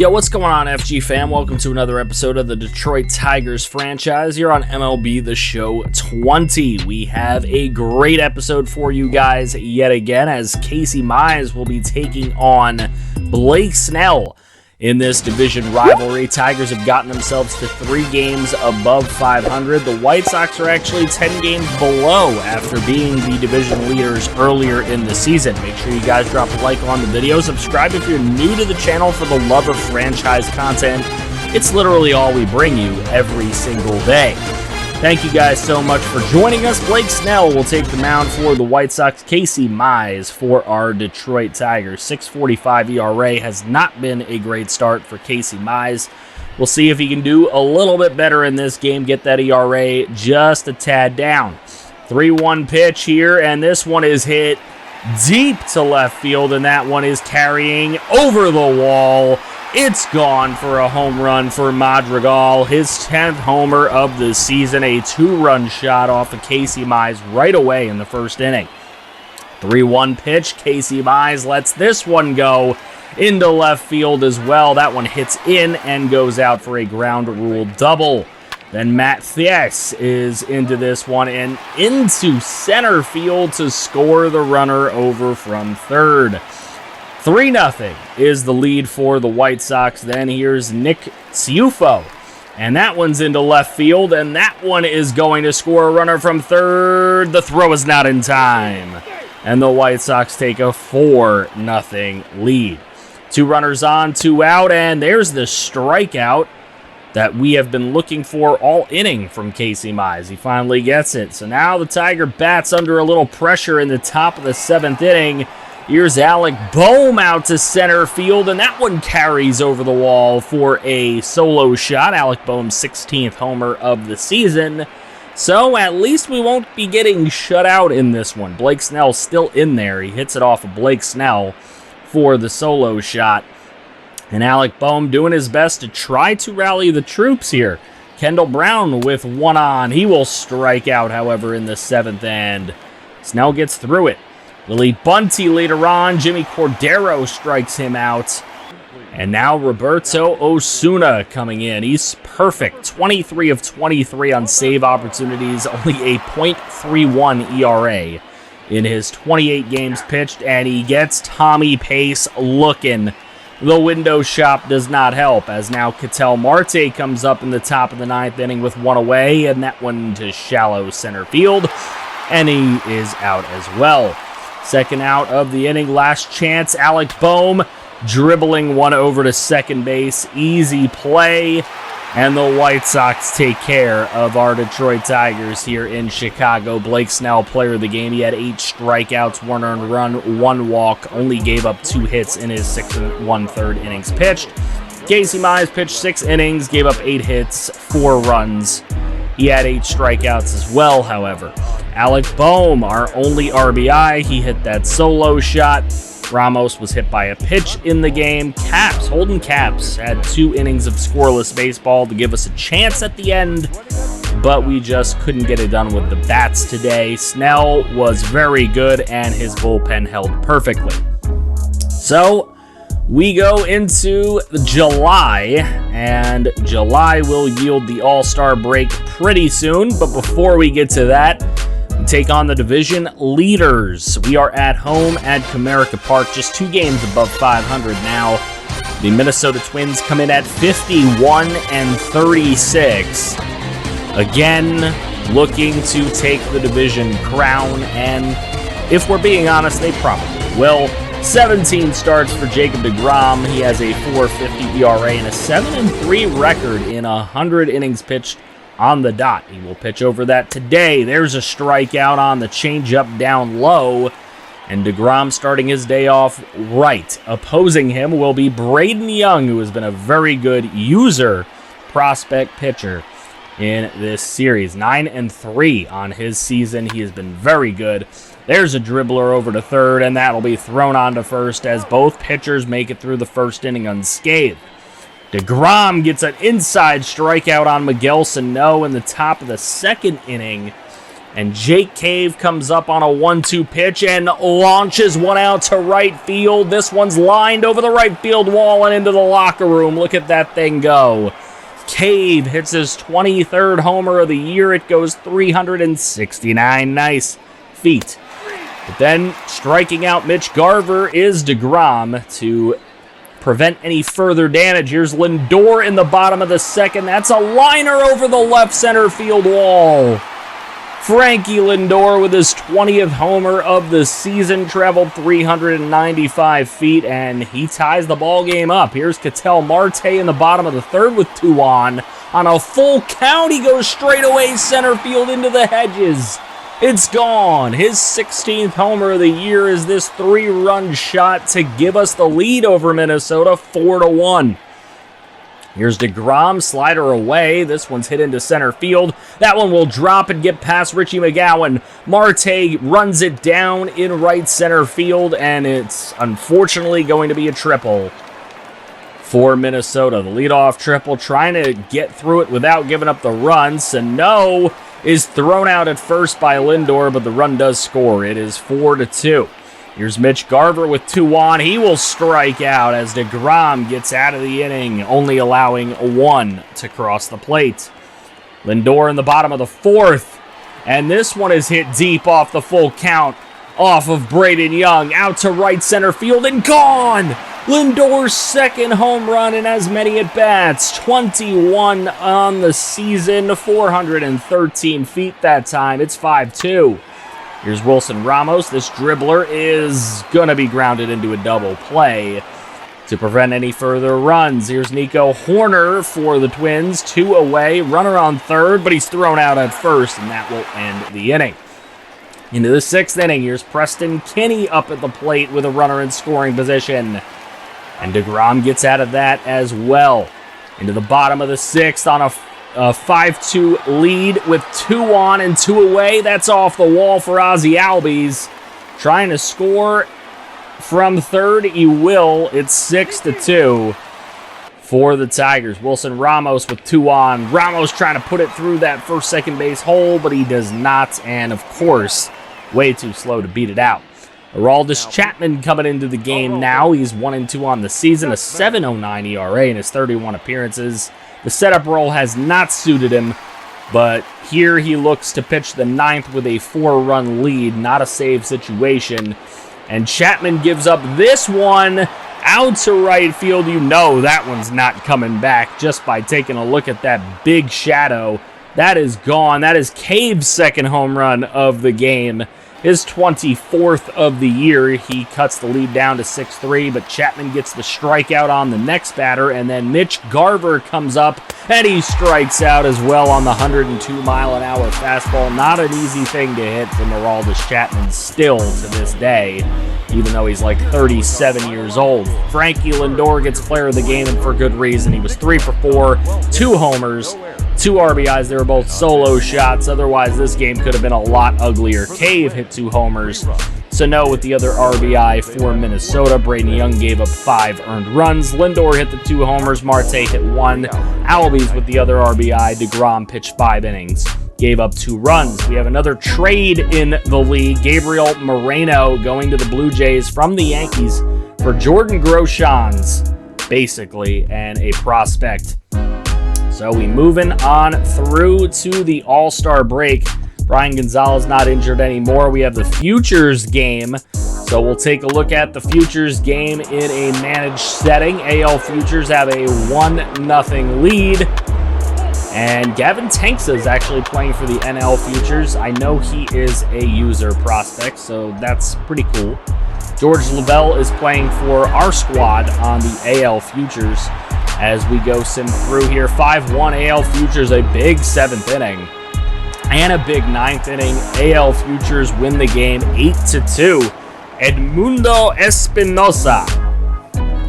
Yo, what's going on, FG fam? Welcome to another episode of the Detroit Tigers franchise here on MLB The Show 20. We have a great episode for you guys yet again, as Casey Mize will be taking on Blake Snell in this division rivalry. Tigers have gotten themselves to 3 games above 500. The White Sox are actually 10 games below after being the division leaders earlier in the season. Make sure you guys drop a like on the video. Subscribe if you're new to the channel for the love of franchise content. It's literally all we bring you every single day. Thank you guys so much for joining us. Blake Snell will take the mound for the White Sox. Casey Mize for our Detroit Tigers. 6.45 ERA has not been a great start for Casey Mize. We'll see if he can do a little bit better in this game, get that ERA just a tad down. 3-1 pitch here, and this one is hit deep to left field, and that one is carrying over the wall. It's gone for a home run for Madrigal, his 10th homer of the season, a 2-run shot off of Casey Mize right away in the first inning. 3-1 pitch, Casey Mize lets this one go into left field as well. That one hits in and goes out for a ground rule double. Then Matt Thies is into this one and into center field to score the runner over from third. 3-0 is the lead for the White Sox. Then here's Nick Ciuffo, and that one's into left field, and that one is going to score a runner from third. The throw is not in time, and the White Sox take a 4-0 lead. 2 runners on, 2 out, and there's the strikeout that we have been looking for all inning from Casey Mize. He finally gets it. So now the Tiger bats under a little pressure in the top of the 7th inning. Here's Alec Bohm out to center field, and that one carries over the wall for a solo shot. Alec Bohm's 16th homer of the season. So at least we won't be getting shut out in this one. Blake Snell's still in there. He hits it off of Blake Snell for the solo shot. And Alec Bohm doing his best to try to rally the troops here. Kendall Brown with 1 on. He will strike out, however, in the 7th, and Snell gets through it. Willie Bunty later on. Jimmy Cordero strikes him out. And now Roberto Osuna coming in. He's perfect. 23 of 23 on save opportunities. Only a .31 ERA in his 28 games pitched. And he gets Tommy Pace looking. The window shop does not help, as now Ketel Marte comes up in the top of the 9th inning with 1 away. And that one to shallow center field. And he is out as well. Second out of the inning, last chance. Alec Bohm dribbling one over to second base. Easy play. And the White Sox take care of our Detroit Tigers here in Chicago. Blake Snell, player of the game. He had 8 strikeouts, 1 earned run, 1 walk. Only gave up 2 hits in his 6 1/3 innings pitched. Casey Mize pitched 6 innings, gave up 8 hits, 4 runs. He had 8 strikeouts as well, however. Alec Bohm, our only RBI. He hit that solo shot. Ramos was hit by a pitch in the game. Holden Caps had 2 innings of scoreless baseball to give us a chance at the end, but we just couldn't get it done with the bats today. Snell was very good, and his bullpen held perfectly. So we go into July, and July will yield the All-Star break pretty soon. But before we get to that, we take on the division leaders. We are at home at Comerica Park, just 2 games above 500 now. The Minnesota Twins come in at 51 and 36. Again, looking to take the division crown, and if we're being honest, they probably will. 17 starts for Jacob deGrom. He has a 4.50 ERA and a 7-3 record in 100 innings pitched on the dot. He will pitch over that today. There's a strikeout on the changeup down low, and deGrom starting his day off right. Opposing him will be Braden Young, who has been a very good user prospect pitcher in this series. 9-3 on his season. He has been very good. There's a dribbler over to third, and that'll be thrown on to first as both pitchers make it through the first inning unscathed. deGrom gets an inside strikeout on Miguel Sano in the top of the 2nd inning, And Jake Cave comes up on a 1-2 pitch and launches one out to right field. This one's lined over the right field wall and into the locker room. Look at that thing go. Cave hits his 23rd homer of the year. It goes 369 nice feet. But then striking out Mitch Garver is DeGrom to prevent any further damage. Here's Lindor in the bottom of the second. That's a liner over the left center field wall. Frankie Lindor with his 20th homer of the season, traveled 395 feet, and he ties the ball game up. Here's Ketel Marte in the bottom of the third with 2 on. On a full count, he goes straight away center field into the hedges. It's gone. His 16th homer of the year is this 3-run shot to give us the lead over Minnesota, 4-1. Here's DeGrom, slider away. This one's hit into center field. That one will drop and get past Richie McGowan. Marte runs it down in right center field, and it's unfortunately going to be a triple for Minnesota. The leadoff triple, trying to get through it without giving up the run. Sano is thrown out at first by Lindor, but the run does score. It is 4-2. Here's Mitch Garver with 2 on. He will strike out as DeGrom gets out of the inning, only allowing 1 to cross the plate. Lindor in the bottom of the 4th, and this one is hit deep off the full count, off of Braden Young, out to right center field, and gone! Lindor's 2nd home run in as many at-bats, 21 on the season, 413 feet that time. It's 5-2. Here's Wilson Ramos. This dribbler is going to be grounded into a double play to prevent any further runs. Here's Nico Horner for the Twins. 2 away. Runner on third, but he's thrown out at first, and that will end the inning. Into the 6th inning, here's Preston Kinney up at the plate with a runner in scoring position. And DeGrom gets out of that as well. Into the bottom of the 6th on a 5-2 lead with 2 on and 2 away. That's off the wall for Ozzie Albies. Trying to score from third. He will. It's 6-2 for the Tigers. Wilson Ramos with 2 on. Ramos trying to put it through that first second base hole, but he does not. And, of course, way too slow to beat it out. Aroldis Chapman coming into the game now. He's 1-2 on the season, a 7.09 ERA in his 31 appearances. The setup role has not suited him, but here he looks to pitch the 9th with a 4-run lead, not a save situation. And Chapman gives up this one out to right field. You know that one's not coming back just by taking a look at that big shadow. That is gone. That is Cave's 2nd home run of the game. His 24th of the year. He cuts the lead down to 6-3, but Chapman gets the strikeout on the next batter, and then Mitch Garver comes up, and he strikes out as well on the 102-mile-an-hour fastball. Not an easy thing to hit from Aroldis Chapman still to this day, even though he's like 37 years old. Frankie Lindor gets player of the game, and for good reason. He was 3 for 4, 2 homers, 2 RBIs. They were both solo shots. Otherwise, this game could have been a lot uglier. Cave hit 2 homers. Sano with the other RBI for Minnesota. Braden Young gave up 5 earned runs. Lindor hit the 2 homers. Marte hit 1. Albies with the other RBI. DeGrom pitched 5 innings. Gave up 2 runs. We have another trade in the league. Gabriel Moreno going to the Blue Jays from the Yankees for Jordan Groshans, basically, and a prospect. So we moving on through to the All-Star break. Brian Gonzalez not injured anymore. We have the Futures game. So we'll take a look at the Futures game in a managed setting. AL Futures have a 1-0 lead. And Gavin Tanksa is actually playing for the NL Futures. I know he is a user prospect, so that's pretty cool. George Lavelle is playing for our squad on the AL Futures. As we go sim through here, 5-1 AL Futures, a big 7th inning and a big 9th inning. AL Futures win the game 8-2. Edmundo Espinosa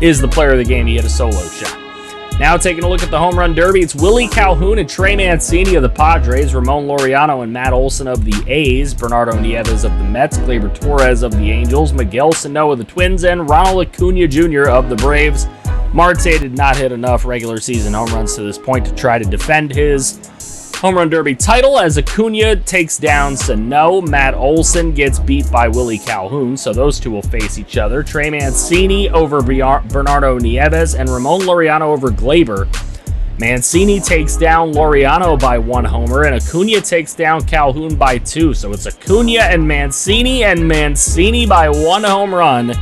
is the player of the game. He hit a solo shot. Now taking a look at the home run derby, it's Willie Calhoun and Trey Mancini of the Padres, Ramon Laureano and Matt Olson of the A's, Bernardo Nieves of the Mets, Gleyber Torres of the Angels, Miguel Sano of the Twins, and Ronald Acuna Jr. of the Braves. Marte did not hit enough regular season home runs to this point to try to defend his Home Run Derby title as Acuna takes down Sano. Matt Olson gets beat by Willie Calhoun, so those two will face each other. Trey Mancini over Bernardo Nieves and Ramon Laureano over Glaber. Mancini takes down Laureano by 1 homer, and Acuna takes down Calhoun by 2. So it's Acuna and Mancini by 1 home run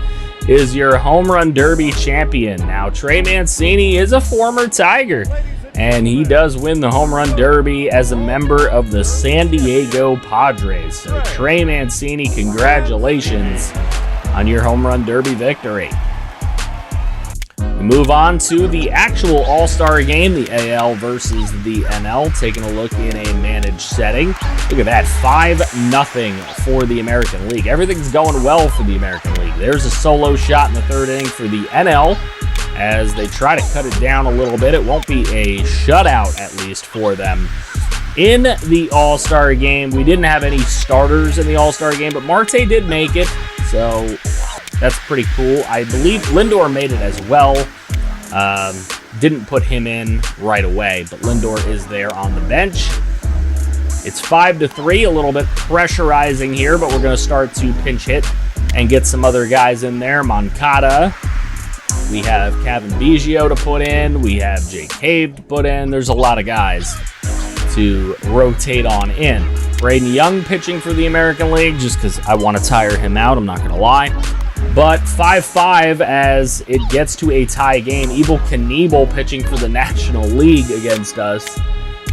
is your Home Run Derby champion. Now, Trey Mancini is a former Tiger, and he does win the Home Run Derby as a member of the San Diego Padres. So Trey Mancini, congratulations on your Home Run Derby victory. We move on to the actual All-Star game, the AL versus the NL. Taking a look in a managed setting. Look at that, 5-0 for the American League. Everything's going well for the American League. There's a solo shot in the 3rd inning for the NL as they try to cut it down a little bit. It won't be a shutout, at least, for them. In the All-Star game, we didn't have any starters in the All-Star game, but Marte did make it, so that's pretty cool. I believe Lindor made it as well. Didn't put him in right away, but Lindor is there on the bench. It's 5-3, a little bit pressurizing here, but we're going to start to pinch hit and get some other guys in there. Moncada. We have Kevin Biggio to put in. We have Jake Cave to put in. There's a lot of guys to rotate on in. Braden Young pitching for the American League just because I want to tire him out. I'm not going to lie. But 5-5 as it gets to a tie game. Evel Knievel pitching for the National League against us.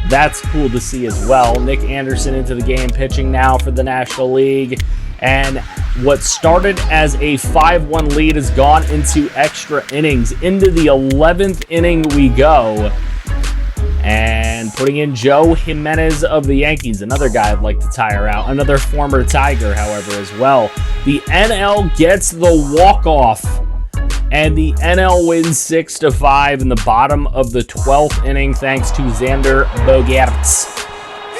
That's cool to see as well. Nick Anderson into the game pitching now for the National League. And what started as a 5-1 lead has gone into extra innings. Into the 11th inning we go. And putting in Joe Jimenez of the Yankees, another guy I'd like to tire out. Another former Tiger, however, as well. The NL gets the walk-off, and the NL wins 6-5 in the bottom of the 12th inning thanks to Xander Bogaerts.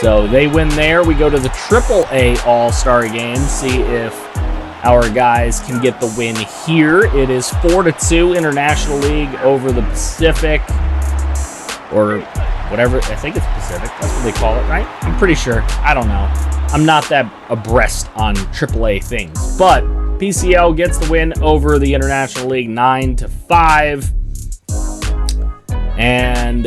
So they win there. We go to the AAA All-Star game, see if our guys can get the win here. It is 4-2 International League over the Pacific, or whatever. I think it's Pacific. That's what they call it, right? I'm pretty sure. I don't know. I'm not that abreast on AAA things. But PCL gets the win over the International League 9-5. And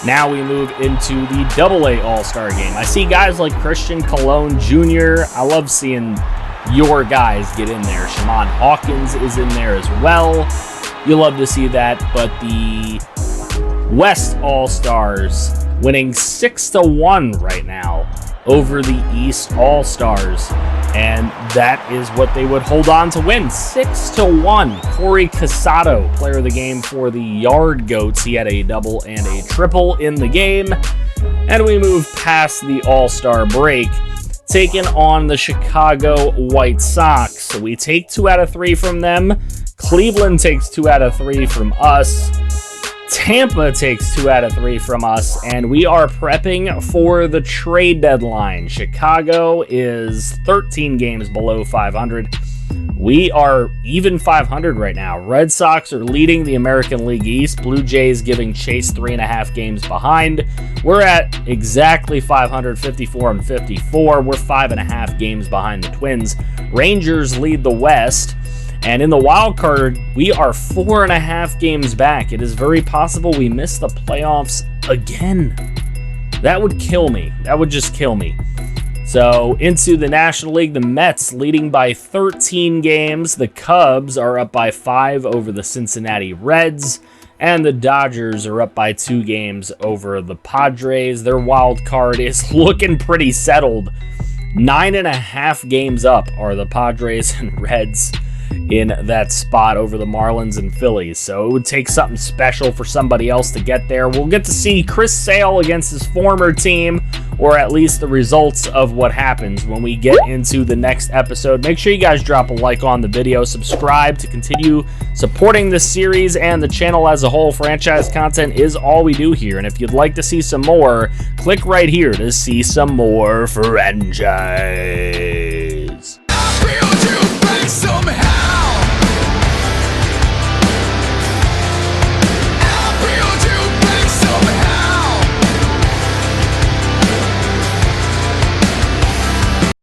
now we move into the AA All-Star game. I see guys like Christian Colon Jr. I love seeing your guys get in there. Shaman Hawkins is in there as well. You love to see that. But the West All-Stars winning 6-1 right now over the East All-Stars, and that is what they would hold on to win. 6-1. Corey Casado, player of the game for the Yard Goats. He had a double and a triple in the game. And we move past the All-Star break, taking on the Chicago White Sox. So we take 2 out of 3 from them. Cleveland takes 2 out of 3 from us. Tampa takes 2 out of 3 from us, and we are prepping for the trade deadline. Chicago is 13 games below 500. We are even 500 right now. Red Sox are leading the American League East. Blue Jays giving chase 3.5 games behind. We're at exactly 500, 54 and 54. We're 5.5 games behind the Twins. Rangers lead the West. And in the wild card, we are 4.5 games back. It is very possible we miss the playoffs again. That would kill me. That would just kill me. So into the National League, the Mets leading by 13 games. The Cubs are up by 5 over the Cincinnati Reds. And the Dodgers are up by 2 games over the Padres. Their wild card is looking pretty settled. 9.5 games up are the Padres and Reds in that spot over the Marlins and Phillies. So it would take something special for somebody else to get there. We'll get to see Chris Sale against his former team, or at least the results of what happens when we get into the next episode. Make sure you guys drop a like on the video, subscribe to continue supporting this series and the channel as a whole. Franchise content is all we do here, and if you'd like to see some more, click right here to see some more franchise.